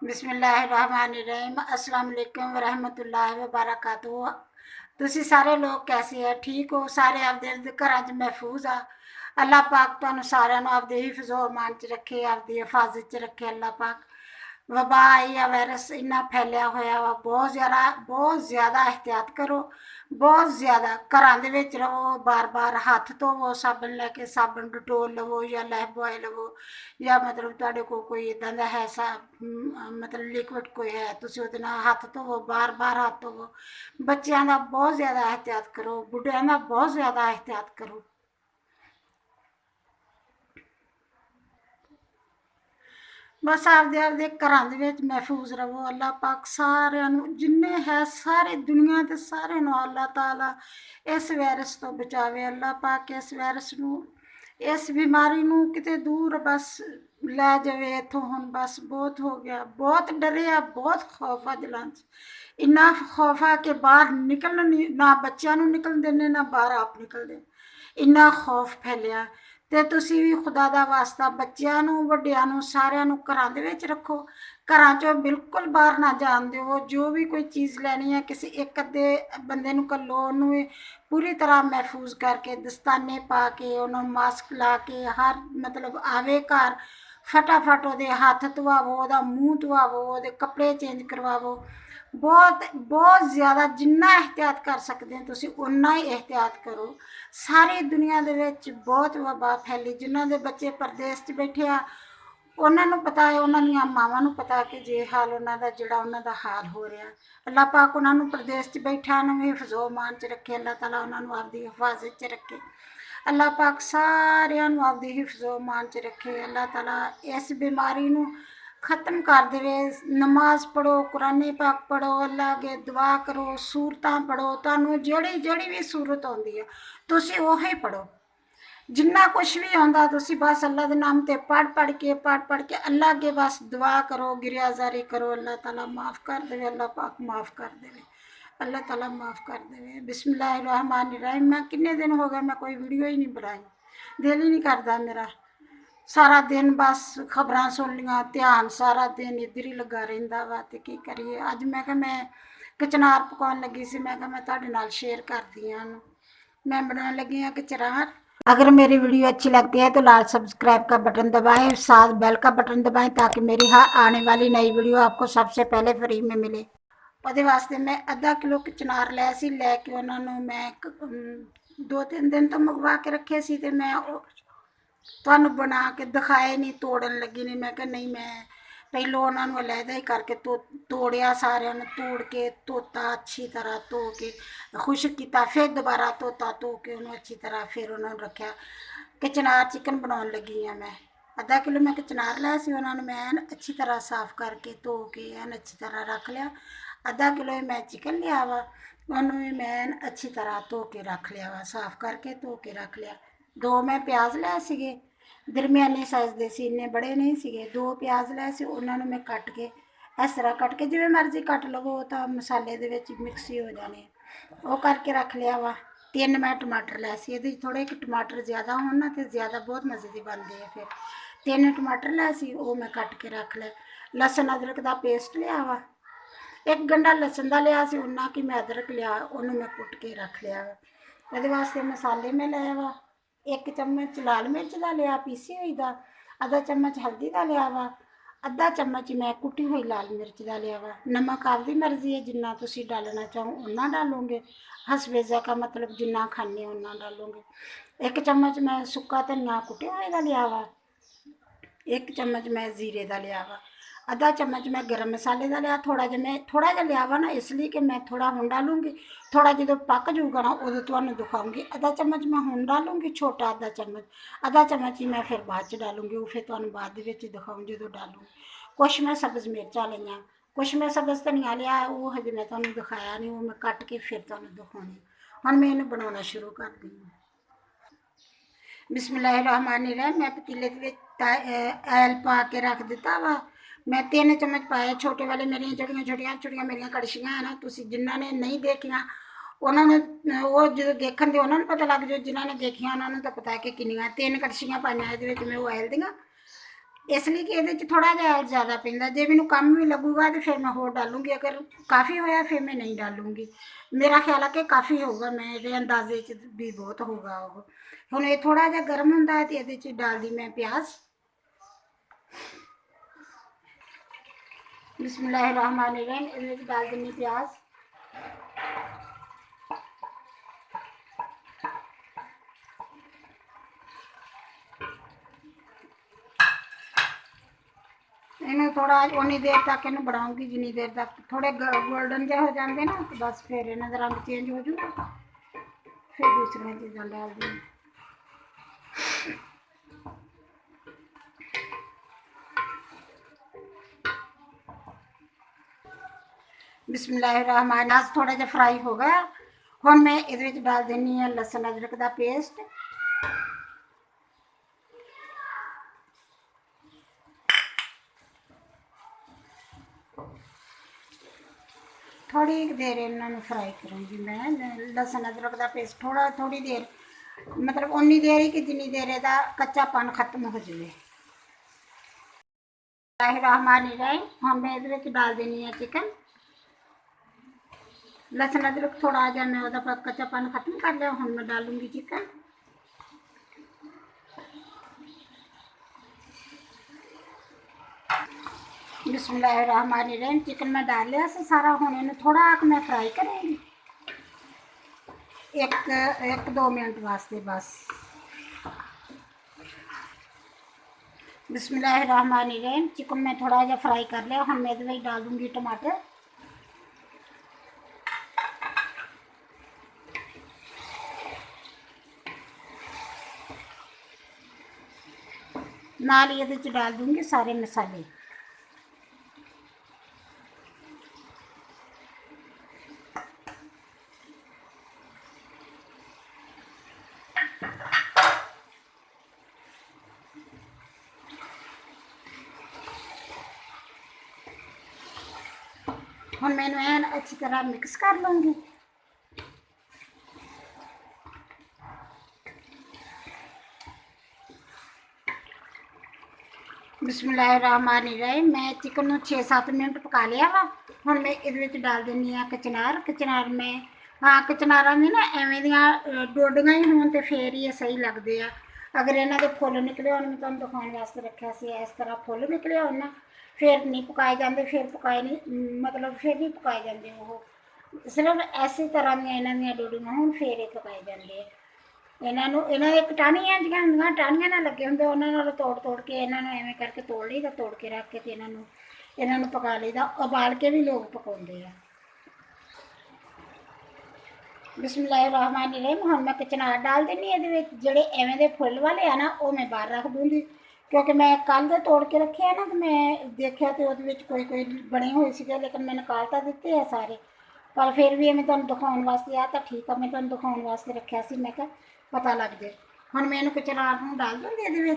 बिस्मिल्लाहिर्रहमानिर्रहीम अस्सलाम वालेकुम वरहमतुल्लाहि वबरकातुहू। ਤੁਸੀਂ ਸਾਰੇ ਲੋਕ कैसे है? ठीक हो? सारे आपदे घरां च महफूज आ? अल्लाह पाक तुहानू सारिਆਂ ਨੂੰ ਆਪਦੇ ਹਿਫਜ਼ੋ ਅਮਾਨ ਚ ਰੱਖੇ, ਆਪਦੀ ਹਿਫਾਜ਼ਤ ਚ ਰੱਖੇ। ਅੱਲਾਹ ਪਾਕ वबा आई या वायरस इन्ना फैलिया होया वा, बहुत ज़्यादा एहतियात करो, बहुत ज़्यादा। घरां दे विच रहो, बार बार हत्थ धोवो, साबन लैके साबन डटोल लवो या लाइफ बॉय लवो, या मतलब तुहाडे कोल कोई इदां दा है सा मतलब लिक्विड कोई है, तुसीं उहदे नाल हत्थ धोवो, बार बार हत्थ धोवो। बच्चों का बहुत ज़्यादा एहतियात करो, बुढ़िया का बहुत ज़्यादा एहतियात करो। बस आपदे आपदे घरां दे विच महफूज रवो। अल्लाह पाक सारियां नूं जिन्ने है सारी दुनिया ते सारे नूं अल्लाह ताला इस वायरस तो बचावे। अल्लाह पाक इस वायरस नूं, इस बीमारी नूं किते दूर बस लै जावे इत्थों। हुण बस बहुत हो गया, बहुत डरे आ, बहुत खौफ आ दिलां च। इन्ना खौफ आ कि बाहर निकलन नहीं, ना बच्चों नूं निकलन दिंदे, ना बाहर आप निकलदे। इन्ना खौफ फैलिया। ते तुसीं भी खुदा दा वास्ता बच्चों नूं, वड्डियां नूं, सारियां नूं घरां दे विच रखो। घरां चों बिल्कुल बाहर ना जाण दिओ। जो भी कोई चीज़ लैनी है, किसी एक अद्धे बंदे नूं घल्लो, उहनूं पूरी तरह महफूज करके, दस्ताने पा के, उन्होंने मास्क ला के, हर मतलब आवे घर फटाफट ਉਹਦੇ हथ धुआवो, ਉਹਦਾ मूँह धुआवो, ਉਹਦੇ कपड़े चेंज करवावो। बहुत बहुत ज़्यादा जिन्ना एहतियात कर सकते हैं तुसीं उन्ना ही एहतियात करो। सारी दुनिया दे विच बहुत वबा फैली। जिन्हां दे बच्चे परदेस च बैठे आ, ਉਹਨਾਂ ਨੂੰ ਪਤਾ ਹੈ, ਉਹਨਾਂ ਦੀਆਂ ਮਾਵਾਂ ਨੂੰ ਪਤਾ ਕਿ ਜੇ ਹਾਲ ਉਹਨਾਂ ਦਾ ਜਿਹੜਾ ਉਹਨਾਂ ਦਾ ਹਾਲ ਹੋ ਰਿਹਾ। ਅੱਲਾਹ ਪਾਕ ਉਹਨਾਂ ਨੂੰ ਪ੍ਰਦੇਸ਼ 'ਚ ਬੈਠਿਆਂ ਨੂੰ ਵੀ ਹਿਫਜ਼ੋ ਅਮਾਨ 'ਚ ਰੱਖੇ। ਅੱਲਾਹ ਤਾਲਾ ਉਹਨਾਂ ਨੂੰ ਆਪਦੀ ਹਿਫਾਜ਼ਤ 'ਚ ਰੱਖੇ। ਅੱਲਾਹ ਪਾਕ ਸਾਰਿਆਂ ਨੂੰ ਆਪਦੀ ਹਿਫਜ਼ੋ ਅਮਾਨ 'ਚ ਰੱਖੇ। ਅੱਲਾਹ ਤਾਲਾ ਇਸ ਬਿਮਾਰੀ ਨੂੰ ख़त्म कर देवे। नमाज पढ़ो, कुरानी पाक पढ़ो, अल्लाह अगे दुआ करो, सूरतां पढ़ो। तुहानूं जिहड़ी जिहड़ी भी सूरत आउंदी है तुसीं ओही पढ़ो। जिन्ना कुछ भी आंदा तुसीं बस अल्लाह दे नाम ते पढ़ पढ़ के अल्लाह अगे बस दुआ करो, गिरयाजारी करो। अल्लाह ताला माफ़ कर देवे, अल्लाह पाक माफ़ कर देवे, अल्लाह ताला माफ़ कर देवे। बिस्मिल्लाहिर्रहमानिर्रहीम। मैं किन्ने दिन हो गए मैं कोई वीडियो ही नहीं बनाई, दिल ही नहीं करता मेरा। सारा दिन बस खबरां सुन लियां, ध्यान सारा दिन इधर ही लगा रहिंदा वा। ते की करिए। अज मैं कहा मैं कचनार पकाउण लगी सी, मैं कहा मैं तुहाडे नाल शेयर करदी हां। मैं बनाने लगी हाँ कचनार। अगर मेरी वीडियो अच्छी लगती है तो लाल सब्सक्राइब का बटन दबाएं, साथ बेल का बटन दबाएं, ताकि मेरी हर आने वाली नई वीडियो आपको सबसे पहले फ्री में मिले। ਉਹਦੇ ਵਾਸਤੇ मैं आधा किलो कचनार ਲਿਆ ਸੀ। ਲੈ ਕੇ ਉਹਨਾਂ ਨੂੰ ਮੈਂ 2-3 दिन तो मंगवा के रखे सी। ते मैं ਤੁਹਾਨੂੰ बना के दिखाए नहीं, तोड़न लगी नहीं। मैं कहा नहीं, मैं पहलों उन्होंने अलहदा ही करके तोड़िया, सारिਆਂ ਨੂੰ तोड़ के धोता अच्छी तरह, धो के खुश्क किया, फिर दोबारा धोता, धो के उन्होंने अच्छी तरह फिर उन्होंने रखा। कचनार चिकन बनाने लगी हाँ मैं। आधा किलो मैं कचनार लिया सी, उन्होंने मैं अच्छी तरह साफ करके धो के एन अच्छी तरह रख लिया। आधा किलो मैं चिकन लिया वा, उन्होंने भी मैं अच्छी तरह धो के रख लिया वा, साफ करके धो के रख लिया। 2 मैं प्याज लिया सीगे, दरमियाने साइज़ दे सी, इन्ने बड़े नहीं सीगे। 2 प्याज लिया सी, उन्होंने मैं कट के इस तरह कट के जिवें मर्जी कट लवो, तो मसाले दे विच मिक्स ही हो जाने। वो करके रख लिया वा। 3 मैं टमाटर लिया सी, इहदे थोड़े कि टमाटर ज़्यादा होण ना ते ज़्यादा बहुत मज़े दी बनदी है। फिर 3 टमाटर लिया सी, वो मैं कट के रख लिया। लसन अदरक दा पेस्ट लिया वा, 1 गंढा लसन दा लिया सी, उन्ना कि मैं अदरक लिया, उन्होंने मैं कुट के रख लिया वा। ਉਹਦੇ वास्ते मसाले मैं लिया वा, 1 चम्मच लाल मिर्च का लिया पीसी हुई का, आधा चम्मच हल्दी का लिया वा, आधा चम्मच मैं कुटी हुई लाल मिर्च का लिया वा। नमक आपकी मर्जी है, जिन्ना तुसी डालना चाहो उन्ना डालोगे, हसबे ज़ायक़ा मतलब जिन्ना खाने उन्ना डालोगे। 1 चम्मच मैं सुक्का धनिया कुटे हुए का लिया वा, 1 चम्मच मैं जीरे का लिया वा, आधा चम्मच मैं गरम मसाले का लिया। थोड़ा जिहा लिया वा ना, इसलिए कि मैं थोड़ा हुण डालूँगी, थोड़ा जो पक जूगा ना उदों तुहानूं दिखाऊँगी। आधा चम्मच मैं हुण डालूँगी, छोटा आधा चम्मच ही मैं फिर बाद च डालूँगी, वो फिर तुहानूं बाद दे विच दिखाऊँ जो डालूँगी। कुछ मैं सब्ज़ मिर्चां लईआं, कुछ मैं सब्ज़ धनिया लिया, वो हजे मैं तुहानूं दिखाया नहीं, वो मैं कट के फिर तुहानूं दिखाउणी। हुण मैं इहनूं बनाउणा शुरू करदी हां। बिस्मिल्लाहिर्रहमानिर्रहीम। मैं पतीले दे विच ऑयल पा के रख दिता वा। मैं 3 चम्मच पाए, छोटे वाले मेरिया जड़ियाँ छोटिया छोटिया मेरिया कड़छियाँ है ना, तुसी जिन्होंने नहीं देखिया उन्होंने वो जो देखन दे उन्होंने पता लग जाए, जिन्होंने देखिया उन्होंने तो पता है कि किनिया 3 कड़छियाँ पाइया। ये मैं ऑयल दियाँ इसलिए कि ये थोड़ा जहा ज़्यादा पैंदा, जे मैनू कम भी लगूगा तो फिर मैं होर डालूंगी, अगर काफ़ी होया फिर मैं नहीं डालूंगी। मेरा ख्याल है कि काफ़ी होगा, मेरे अंदाजे च भी बहुत होगा वो। हुण ये थोड़ा जहा गर्म होंदा है तो ये डाल दी मैं प्याज। बिस्मिल्लाहिर्रहमानिर्रहीम, ये डाल देनी प्याज। इन्हें थोड़ा उन्नी देर तक इन्हें बनाऊंगी जिन्नी देर तक थोड़े गोल्डन जहा हो जाते ना, तो बस फिर इन्हों का रंग चेंज हो जाऊगा, फिर दूसरी चीज़ा डाल दी। बिस्मिल्लाहिर्रहमान, थोड़ा जहा फ्राई हो गया। हुण मैं ये डाल देनी है लसन अदरक का पेस्ट। थोड़ी देर इन्होंने फ्राई करूँगी मैं। लसन अदरक का पेस्ट थोड़ी देर, मतलब उन्नी देर ही कि जिन्नी देर इसका कच्चापन खत्म हो जाए। बिस्मिल्लाहिर्रहमानिर्रहीम, हम मैं ये डाल देनी है चिकन। लसन अदरक थोड़ा जहा मैं वह कच्चापन खत्म कर लिया, हम मैं डालूंगी चिकन। बिस्मिल्लाहिर्रहमानिर्रहीम, चिकन में डाल लिया से सारा। हुण इन्हें थोड़ा मैं फ्राई करेंगी, एक 2 मिनट वास्ते बस। बिस्मिल्लाहिर्रहमानिर्रहीम, चिकन में थोड़ा जहा फ्राई कर लिया। हम मैं ये डाल दूँगी टमाटर। नाल ये डाल दूँगी सारे मसाले। हुण मैं एन अच्छी तरह मिक्स कर लूँगी। बिस्मिल्लाहिर्रहमानिर्रहीम, मैं चिकन 6-7 मिनट पका लिया वा। हुण मैं ये डाल देनी है कचनार। कचनार में हाँ, कचनारा में ना एवें दियां डोडियां ही होण ते फिर ही सही लगते हैं। अगर इन्हों के फुल निकले हो, मैं तुहानूं दिखाने वास्ते रखा से इस तरह फुल निकले हो ना, फिर नहीं पकाए जाते, फिर पकाए नहीं, मतलब फिर नहीं पकाए जाते वो। सिर्फ इस तरह दियां डोडियां होण फिर ही पकाए जाते हैं। इन्हों एक टाहनियां जिहियां होंदियां, टाहनियां नाल लगे होंदे, उन्हां नाल तोड़ के इन्हों एवें करके तोड़ लईदा, तोड़ के रख के इन्हों पका लईदा। उबाल के भी लोग पकाउंदे आ। बिस्मिल्लाहिर्रहमानिर्रहीम, हुण मैं कचनार डाल देनी ये जोड़े एवें दे फुल वाले आ ना, वो मैं बाहर रख दूँगी, क्योंकि मैं कल दे तोड़ के रखे है ना, तो मैं देखा तो वो कोई बने हुए थे, लेकिन मैं निकाल तो दिते है सारे। पर फिर भी मैं तुहानूं दिखाउण वास्ते आ तो ठीक है, मैं तुहानूं दिखाउण वास्ते रखा सी, मैं कहा पता लग जाए। हुण मैं इहनूं कचनार नूं डाल दूँगी ये,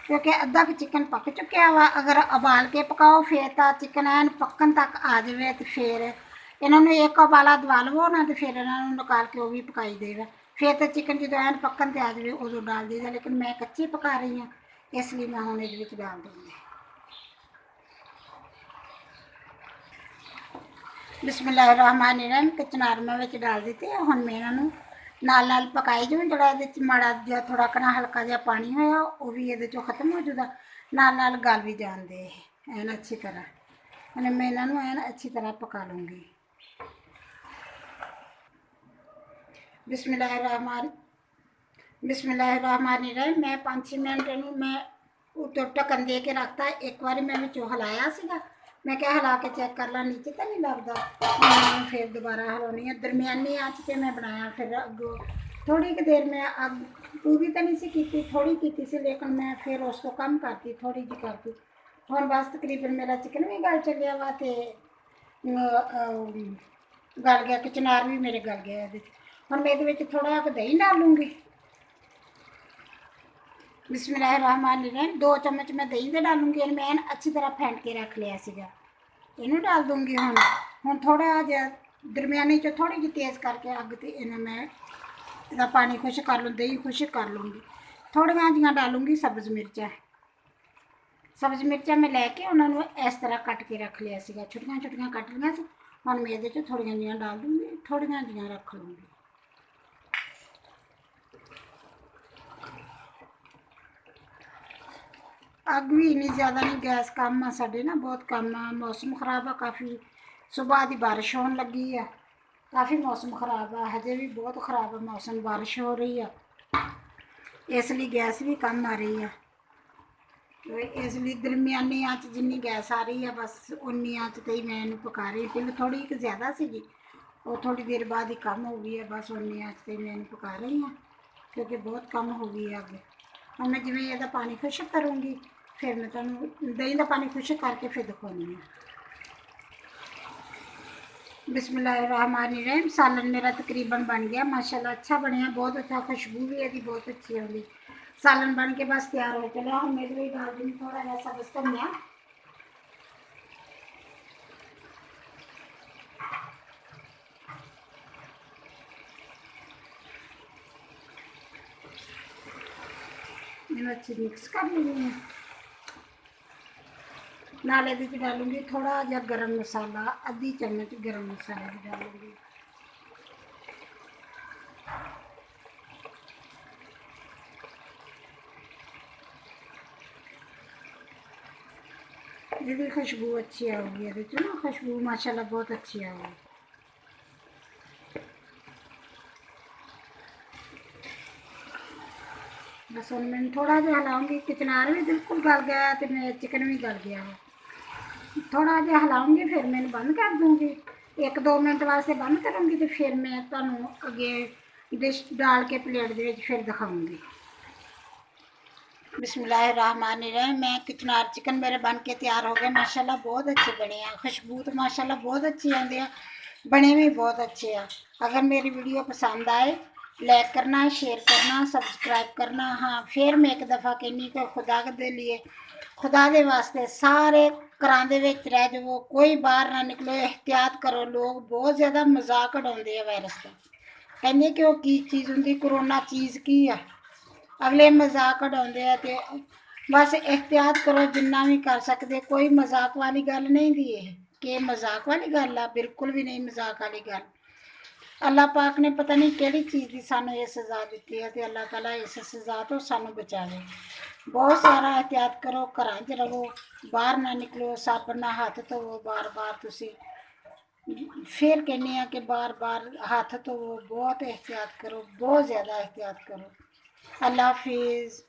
क्योंकि अद्धा क चिकन पक चुकिया वा। अगर उबाल के पकाओ फिर तो चिकन एन पक्कन तक आ जाए, तो फिर इन्होंने एक उबाला दवा लवो ना, तो फिर इन्होंने निकाल के वो भी पकाई देगा। फिर तो चिकन जो एन पक्कन ते आ जाए उदों डाल दीदा, लेकिन मैं कच्ची पका रही हूँ, इसलिए मैं हुण ये डाल दूँगी। बिस्मिल्लाहिर्रहमानिर्रहीम, कचनार मैं विच डाल दिते। हुण मैं इन्हों नाल नाल पकाई जाऊँ, जोड़ा ये माड़ा जहा थोड़ा कना हल्का जहा पानी होया वो भी ये खत्म हो जाऊगा, नाल नाल गल भी जान दे एन अच्छी तरह। मैंने मैं इन्हों एन अच्छी तरह पका लूँगी। बिस्मिल्लाहिर्रहमानिर्रहीम, मैं 5-6 मिनट इन्हूं मैं उत्तों ढक्कन दे के रखता। एक बार मैं विचों हिलाया सीगा, मैं क्या हिला के चेक कर ला नीचे तो नहीं लगता, मैं फिर दोबारा हिलानी है। दरमियानी आँच पे मैं बनाया, फिर अगों थोड़ी कि देर मैं अग पूरी तो नहीं सी की, थोड़ी की सी, लेकिन मैं फिर उस तो कम करती, थोड़ी जी करती। हुण बस तकरीबन मेरा चिकन भी गल चलिया वा, ते गल गया, कचनार भी मेरे गल गया। ये हुण मैं ये थोड़ा दही डालूँगी। बिस्मिल्लाहिर्रहमानिर्रहीम, 2 चम्मच मैं दही दे डालूँगी। मैं अच्छी तरह फेंट के रख लिया सीगा, इनू डाल दूँगी। हुण थोड़ा जहा दरमियानी चो थोड़ी जी तेज़ करके अग ते इन्हें मैं इसका पानी खुश कर लूँ, दही खुश कर लूँगी। थोड़ियां जियां डालूँगी सब्ज़ मिर्चां, ਸਬਜ਼ ਮਿਰਚਾਂ ਮੈਂ ਲੈ ਕੇ ਉਹਨਾਂ ਨੂੰ ਇਸ ਤਰ੍ਹਾਂ ਕੱਟ ਕੇ ਰੱਖ ਲਿਆ ਸੀਗਾ, ਛੋਟੀਆਂ ਛੋਟੀਆਂ ਕੱਟ ਲਈਆਂ ਸੀ। ਹੁਣ ਮੈਂ ਇਹਦੇ 'ਚ ਥੋੜ੍ਹੀਆਂ ਜਿਹੀਆਂ ਡਾਲ ਦੂੰਗੀ, ਥੋੜ੍ਹੀਆਂ ਜਿਹੀਆਂ ਰੱਖ ਲੂੰਗੀ। ਅੱਗ ਵੀ ਇੰਨੀ ਜ਼ਿਆਦਾ ਨਹੀਂ, ਗੈਸ ਕੰਮ ਆ ਸਾਡੇ ਨਾ, ਬਹੁਤ ਕੰਮ ਆ। ਮੌਸਮ ਖਰਾਬ ਆ ਕਾਫੀ, ਸੁਬਾਹ ਦੀ ਬਾਰਿਸ਼ ਹੋਣ ਲੱਗੀ ਆ, ਕਾਫੀ ਮੌਸਮ ਖਰਾਬ ਆ, ਹਜੇ ਵੀ ਬਹੁਤ ਖਰਾਬ ਆ ਮੌਸਮ, ਬਾਰਿਸ਼ ਹੋ ਰਹੀ ਆ, ਇਸ ਲਈ ਗੈਸ ਵੀ ਕੰਮ ਆ ਰਹੀ ਆ। ਇਸ ਲਈ ਦਰਮਿਆਨੀ ਆਂਚ ਜਿੰਨੀ ਗੈਸ ਆ ਰਹੀ ਆ, ਬਸ ਉਨੀ ਆਂਚ 'ਤੇ ਹੀ ਮੈਂ ਇਹਨੂੰ ਪਕਾ ਰਹੀ। ਪਹਿਲਾਂ ਥੋੜ੍ਹੀ ਕੁ ਜ਼ਿਆਦਾ ਸੀਗੀ, ਉਹ ਥੋੜ੍ਹੀ ਦੇਰ ਬਾਅਦ ਹੀ ਕੰਮ ਹੋ ਗਈ ਹੈ। ਬਸ ਉਨੀ ਆਂਚ 'ਤੇ ਮੈਂ ਇਹਨੂੰ ਪਕਾ ਰਹੀ ਹਾਂ, ਕਿਉਂਕਿ ਬਹੁਤ ਕੰਮ ਹੋ ਗਈ ਹੈ ਅੱਗ। ਹੁਣ ਮੈਂ ਜਿਵੇਂ ਇਹਦਾ ਪਾਣੀ ਖੁਸ਼ਕ ਕਰੂੰਗੀ, ਫਿਰ ਮੈਂ ਤੁਹਾਨੂੰ ਦਹੀਂ ਦਾ ਪਾਣੀ ਖੁਸ਼ਕ ਕਰਕੇ ਫਿਰ ਦਿਖਾਉਂਦੀ ਹਾਂ। बिस्मिल्लाहिर्रहमानिर्रहीम। सालन मेरा तकरीबन बन गया माशाल्लाह, अच्छा बनया, बहुत अच्छा, खुशबू भी है बहुत अच्छी होगी। सालन बन के बस तैयार हो चला। हम मेरे लिए डाल दूँगी थोड़ा जैसा बस धनिया, अच्छी मिक्स कर लेंगे। नाले दी डालूंगी थोड़ा जहा गरम मसाला, आधी चम्मच गरम मसाला भी डालूंगी। ये खुशबू अच्छी आएगी, ये ना खुशबू माशाल्लाह बहुत अच्छी आएगी। बस हम मैं थोड़ा जहा हिलाऊंगी, किचनार भी बिल्कुल गल गया तो मेरा चिकन भी गल गया है। थोड़ा जहा हिलाऊंगी फिर मैं बंद कर दूंगी, 1-2 मिनट वास्ते बंद करूँगी, तो फिर मैं तुहानू अगे डिश डाल के प्लेट दे विच फिर दिखाऊंगी। बिस्मिल्लाहिर्रहमानिर्रहीम। मैं किचनार चिकन मेरे बन के तैयार हो गए माशाल्लाह, बहुत अच्छे बने हैं। खुशबू तो माशाल्लाह बहुत अच्छी आती है, बने भी बहुत अच्छे हैं। अगर मेरी वीडियो पसंद आए, लाइक करना, शेयर करना, सब्सक्राइब करना। हाँ, फिर मैं एक दफ़ा कहनी कि खुदा के लिए, खुदा के वास्ते सारे घरां दे विच रह जाओ, कोई बाहर ना निकलो, एहतियात करो। लोग बहुत ज़्यादा मजाक उड़ाते हैं वायरस का, कहते कि वो की चीज़ होंगी, करोना चीज़ की है, अगले मजाक उड़ाते हैं। तो बस एहतियात करो जिन्ना भी कर सकते, कोई मजाक वाली गल नहीं दी है कि मजाक वाली गल है, बिल्कुल भी नहीं मजाक वाली गल। अल्लाह पाक ने पता नहीं किहड़ी चीज़ की सानू ये सज़ा दी है, तो अल्लाह ताला इस सज़ा तो सानू बचावे। बहुत सारा एहतियात करो, घरां च रहो, बाहर ना निकलो, साबन नाल हत्थ धोवो बार बार। तुसी फिर कहने कि बार बार हत्थ धोवो, बहुत एहतियात करो, बहुत ज़्यादा एहतियात करो। अल्लाह हाफिज़।